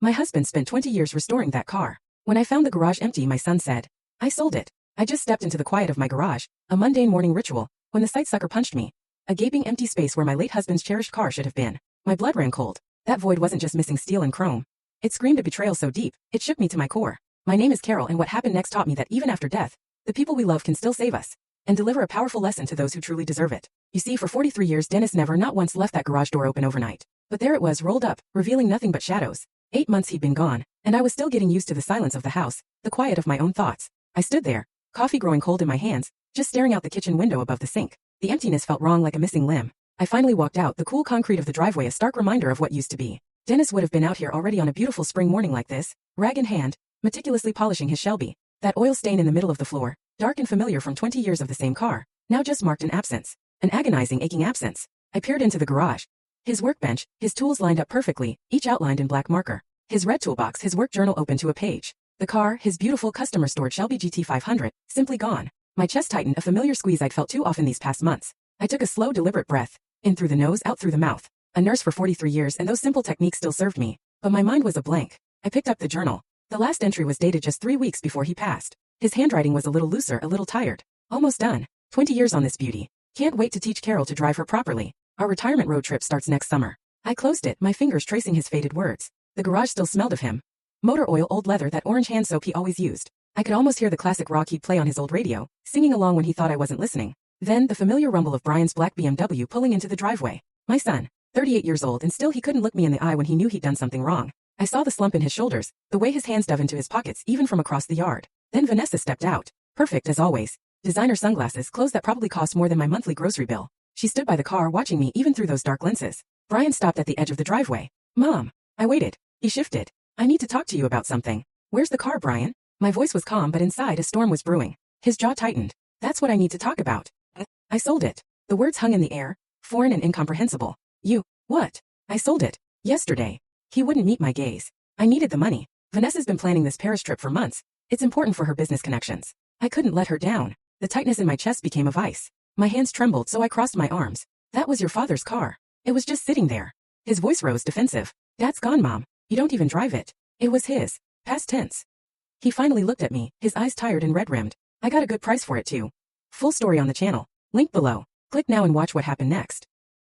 My husband spent 20 years restoring that car. When I found the garage empty, my son said, I sold it. I just stepped into the quiet of my garage, a mundane morning ritual, when the sight sucker punched me. A gaping empty space where my late husband's cherished car should have been. My blood ran cold. That void wasn't just missing steel and chrome. It screamed a betrayal so deep, it shook me to my core. My name is Carol, and what happened next taught me that even after death, the people we love can still save us and deliver a powerful lesson to those who truly deserve it. You see, for 43 years Dennis never not once left that garage door open overnight. But there it was, rolled up, revealing nothing but shadows. 8 months he'd been gone, and I was still getting used to the silence of the house, the quiet of my own thoughts. I stood there, coffee growing cold in my hands, just staring out the kitchen window above the sink. The emptiness felt wrong, like a missing limb. I finally walked out, the cool concrete of the driveway a stark reminder of what used to be. Dennis would have been out here already on a beautiful spring morning like this, rag in hand, meticulously polishing his Shelby. That oil stain in the middle of the floor, dark and familiar from 20 years of the same car, now just marked an absence. An agonizing, aching absence. I peered into the garage. His workbench, his tools lined up perfectly, each outlined in black marker. His red toolbox, his work journal open to a page. The car, his beautiful customer-stored Shelby GT500, simply gone. My chest tightened, a familiar squeeze I'd felt too often these past months. I took a slow, deliberate breath. In through the nose, out through the mouth. A nurse for 43 years, and those simple techniques still served me. But my mind was a blank. I picked up the journal. The last entry was dated just 3 weeks before he passed. His handwriting was a little looser, a little tired. Almost done. 20 years on this beauty. Can't wait to teach Carol to drive her properly. Our retirement road trip starts next summer. I closed it, my fingers tracing his faded words. The garage still smelled of him. Motor oil, old leather, that orange hand soap he always used. I could almost hear the classic rock he'd play on his old radio, singing along when he thought I wasn't listening. Then, the familiar rumble of Brian's black BMW pulling into the driveway. My son, 38 years old, and still he couldn't look me in the eye when he knew he'd done something wrong. I saw the slump in his shoulders, the way his hands dove into his pockets even from across the yard. Then Vanessa stepped out. Perfect as always. Designer sunglasses, clothes that probably cost more than my monthly grocery bill. She stood by the car watching me even through those dark lenses. Brian stopped at the edge of the driveway. Mom. I waited. He shifted. I need to talk to you about something. Where's the car, Brian? My voice was calm, but inside a storm was brewing. His jaw tightened. That's what I need to talk about. I sold it. The words hung in the air, foreign and incomprehensible. You, what? I sold it. Yesterday. He wouldn't meet my gaze. I needed the money. Vanessa's been planning this Paris trip for months. It's important for her business connections. I couldn't let her down. The tightness in my chest became a vice. My hands trembled, so I crossed my arms. That was your father's car. It was just sitting there. His voice rose, defensive. Dad's gone, Mom. You don't even drive it. It was his. Past tense. He finally looked at me, his eyes tired and red-rimmed. I got a good price for it too. Full story on the channel. Link below. Click now and watch what happened next.